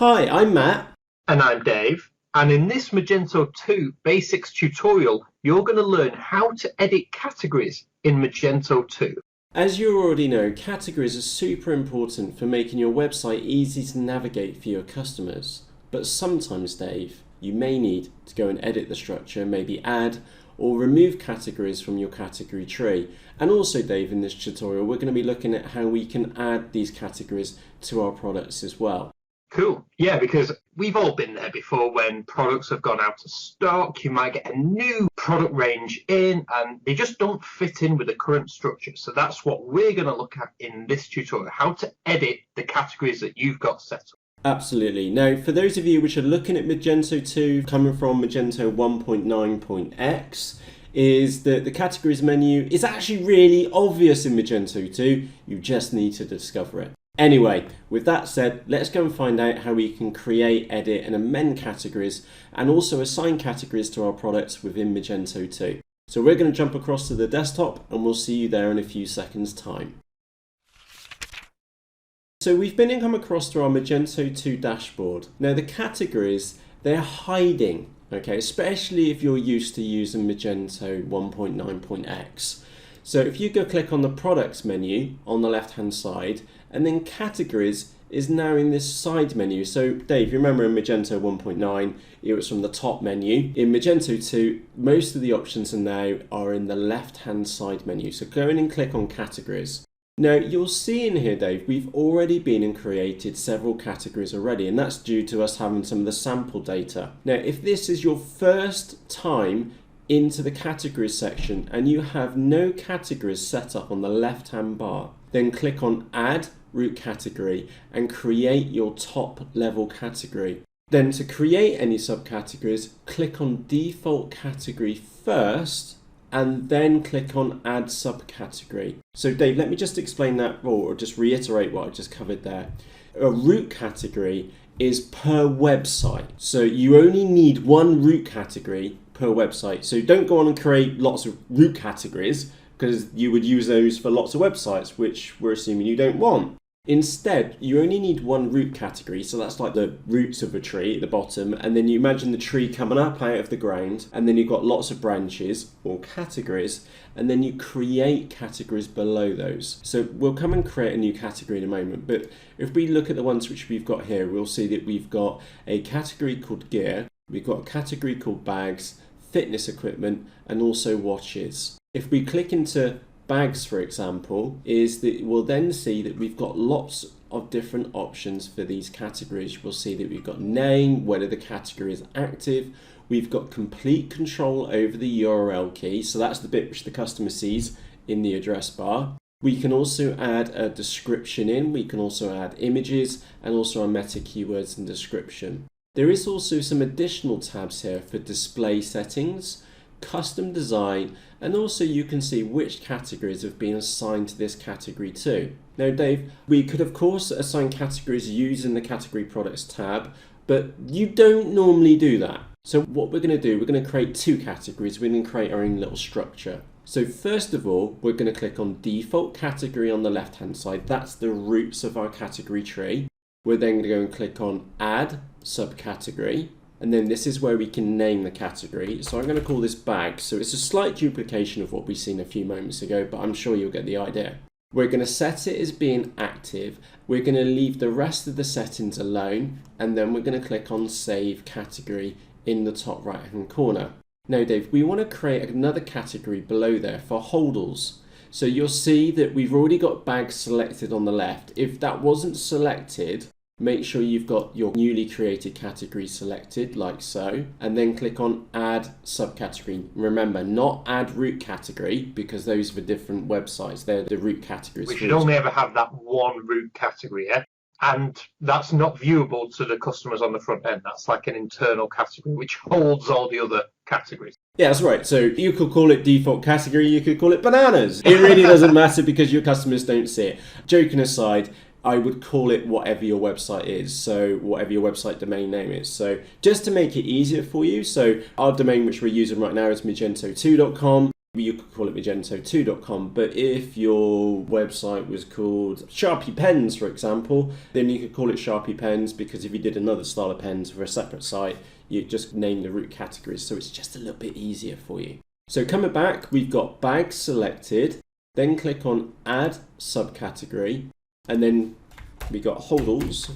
Hi, I'm Matt. And I'm Dave. And in this Magento 2 Basics tutorial, you're going to learn how to edit categories in Magento 2. As you already know, categories are super important for making your website easy to navigate for your customers. But sometimes, Dave, you may need to go and edit the structure, maybe add or remove categories from your category tree. And also, Dave, in this tutorial, we're going to be looking at how we can add these categories to our products as well. Cool. Yeah, because we've all been there before when products have gone out of stock. You might get a new product range in and they just don't fit in with the current structure. So that's what we're going to look at in this tutorial, how to edit the categories that you've got set up. Absolutely. Now, for those of you which are looking at Magento 2, coming from Magento 1.9.x, is that the categories menu is actually really obvious in Magento 2. You just need to discover it. Anyway, with that said, let's go and find out how we can create, edit and amend categories and also assign categories to our products within Magento 2. So we're going to jump across to the desktop and we'll see you there in a few seconds time. So we've been come across to our Magento 2 dashboard. Now the categories, they're hiding, okay, especially if you're used to using Magento 1.9.x. So if you go click on the products menu on the left hand side, and then categories is now in this side menu. So Dave, you remember in Magento 1.9, it was from the top menu. In Magento 2, most of the options now are in the left hand side menu. So go in and click on categories. Now you'll see in here, Dave, we've already been and created several categories already, and that's due to us having some of the sample data. Now, if this is your first time into the categories section and you have no categories set up on the left hand bar, then click on Add Root Category and create your top level category. Then to create any subcategories, click on Default Category first and then click on Add Subcategory. So Dave, let me just explain that or just reiterate what I just covered there. A root category is per website. So you only need one root category per website. So don't go on and create lots of root categories because you would use those for lots of websites, which we're assuming you don't want. Instead, you only need one root category, so that's like the roots of a tree at the bottom, and then you imagine the tree coming up out of the ground, and then you've got lots of branches or categories, and then you create categories below those. So we'll come and create a new category in a moment, but if we look at the ones which we've got here, we'll see that we've got a category called gear, we've got a category called bags, fitness equipment, and also watches. If we click into bags, for example, is that we'll then see that we've got lots of different options for these categories. We'll see that we've got name, whether the category is active. We've got complete control over the URL key. So that's the bit which the customer sees in the address bar. We can also add a description in. We can also add images and also our meta keywords and description. There is also some additional tabs here for display settings, custom design, and also you can see which categories have been assigned to this category too. Now Dave, we could of course assign categories using the category products tab, but you don't normally do that. So what we're going to do, we're going to create two categories. We're going to create our own little structure. So first of all, we're going to click on default category on the left hand side. That's the roots of our category tree. We're then going to go and click on Add Subcategory. And then this is where we can name the category. So I'm going to call this bag. So it's a slight duplication of what we've seen a few moments ago, but I'm sure you'll get the idea. We're going to set it as being active. We're going to leave the rest of the settings alone. And then we're going to click on Save Category in the top right hand corner. Now, Dave, we want to create another category below there for holdalls. So you'll see that we've already got bags selected on the left. If that wasn't selected, make sure you've got your newly created category selected like so, and then click on Add Subcategory. Remember, not Add Root Category because those are for different websites. They're the root categories. We should only ever have that one root category, yeah? And that's not viewable to the customers on the front end. That's like an internal category which holds all the other categories. Yeah, that's right. So you could call it default category, you could call it bananas. It really doesn't matter because your customers don't see it. Joking aside, I would call it whatever your website is, so whatever your website domain name is. So just to make it easier for you, so our domain which we're using right now is magento2.com. You could call it magento2.com, but if your website was called Sharpie Pens, for example, then you could call it Sharpie Pens, because if you did another style of pens for a separate site, you just name the root categories, so it's just a little bit easier for you. So coming back, we've got bags selected, then click on Add Subcategory, and then we got holdalls.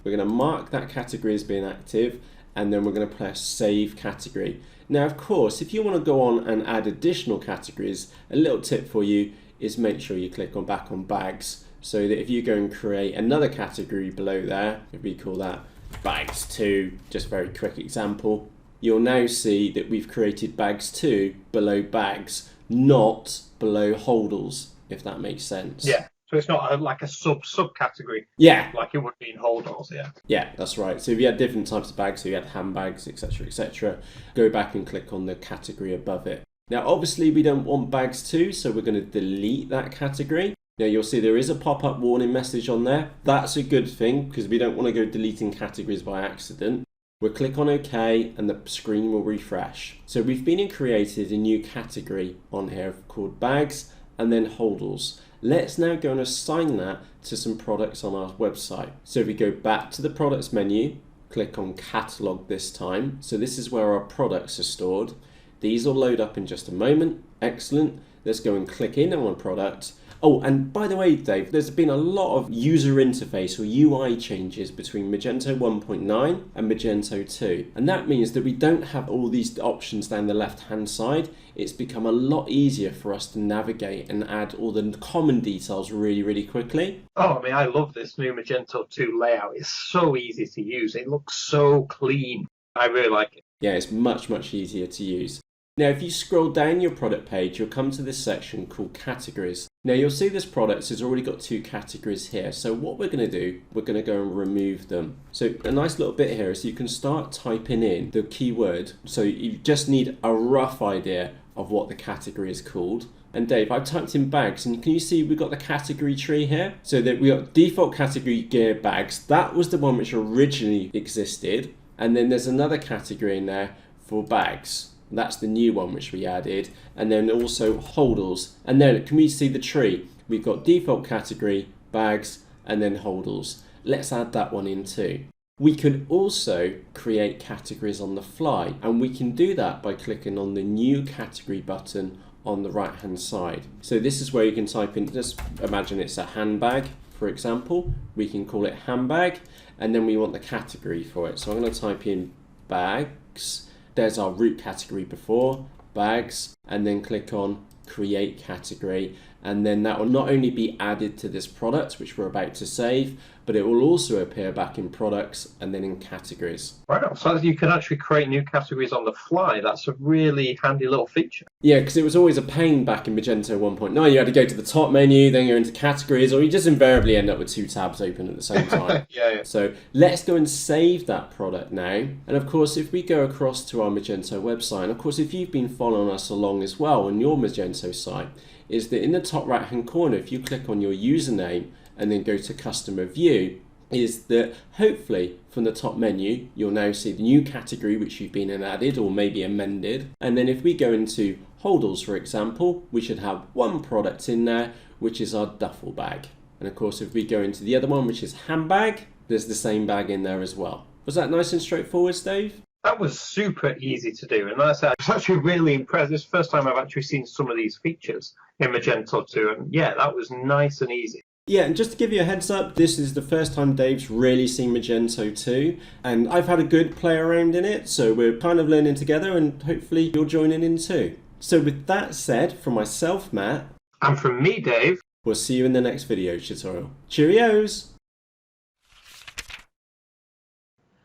We're going to mark that category as being active, and then we're going to press Save Category. Now, of course, if you want to go on and add additional categories, a little tip for you is make sure you click on back on bags, so that if you go and create another category below there, if we call that bags 2, just a very quick example, you'll now see that we've created bags 2 below bags, not below holdalls, if that makes sense. Yeah. So it's not like a subcategory. Yeah. Like it would be in holdalls, yeah. Yeah, that's right. So if you had different types of bags, so you had handbags, etc., go back and click on the category above it. Now, obviously, we don't want bags 2, so we're going to delete that category. Now, you'll see there is a pop-up warning message on there. That's a good thing, because we don't want to go deleting categories by accident. We'll click on OK, and the screen will refresh. So we've been and created a new category on here called bags, and then holdalls. Let's now go and assign that to some products on our website. So if we go back to the products menu, click on catalog this time. So this is where our products are stored. These will load up in just a moment. Excellent. Let's go and click in on a product. Oh, and by the way, Dave, there's been a lot of user interface or UI changes between Magento 1.9 and Magento 2. And that means that we don't have all these options down the left-hand side. It's become a lot easier for us to navigate and add all the common details really, really quickly. Oh, I mean, I love this new Magento 2 layout. It's so easy to use. It looks so clean. I really like it. Yeah, it's much, much easier to use. Now, if you scroll down your product page, you'll come to this section called categories. Now, you'll see this product has already got 2 categories here. So what we're going to do, we're going to go and remove them. So a nice little bit here is you can start typing in the keyword. So you just need a rough idea of what the category is called. And Dave, I've typed in bags, and can you see we've got the category tree here? So that we got default category gear bags. That was the one which originally existed. And then there's another category in there for bags. That's the new one which we added, and then also holdalls. And then can we see the tree? We've got default category, bags, and then holdalls. Let's add that one in too. We could also create categories on the fly, and we can do that by clicking on the new category button on the right hand side. So this is where you can type in, just imagine it's a handbag, for example. We can call it handbag, and then we want the category for it. So I'm going to type in bags. There's our root category before, bags, and then click on create category. And then that will not only be added to this product, which we're about to save, but it will also appear back in products and then in categories. Wow, so you can actually create new categories on the fly. That's a really handy little feature. Yeah, because it was always a pain back in Magento 1.9. You had to go to the top menu, then you're into categories, or you just invariably end up with 2 tabs open at the same time. Yeah. So let's go and save that product now. And of course, if we go across to our Magento website, and of course, if you've been following us along as well on your Magento site, is that in the top right hand corner, if you click on your username and then go to customer view, is that hopefully from the top menu you'll now see the new category which you've been added or maybe amended. And then if we go into holdalls, for example, we should have one product in there, which is our duffel bag. And of course, if we go into the other one, which is handbag, there's the same bag in there as well. Was that nice and straightforward, Dave? That was super easy to do, and like I said, I was actually really impressed. This is the first time I've actually seen some of these features in Magento 2, and yeah, that was nice and easy. Yeah, and just to give you a heads up, this is the first time Dave's really seen Magento 2, and I've had a good play around in it, so we're kind of learning together, and hopefully you're joining in too. So with that said, from myself, Matt, and from me, Dave, we'll see you in the next video tutorial. Cheerios!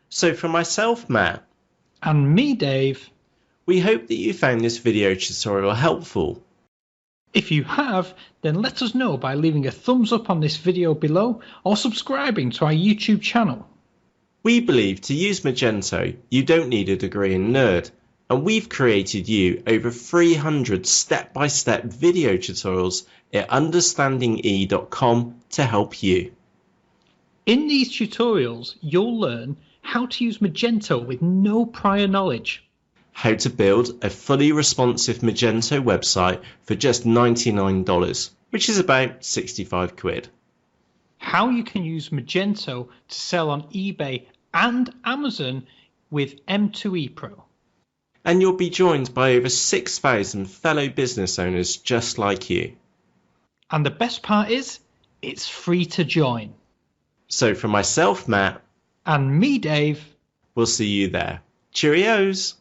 So from myself, Matt, and me, Dave, we hope that you found this video tutorial helpful. If you have, then let us know by leaving a thumbs up on this video below or subscribing to our YouTube channel. We believe to use Magento, you don't need a degree in Nerd, and we've created you over 300 step-by-step video tutorials at understandinge.com to help you. In these tutorials, you'll learn how to use Magento with no prior knowledge. how to build a fully responsive Magento website for just $99, which is about 65 quid. How you can use Magento to sell on eBay and Amazon with M2E Pro. And you'll be joined by over 6,000 fellow business owners just like you. And the best part is, it's free to join. So from myself, Matt, and me, Dave, we'll see you there. Cheerios!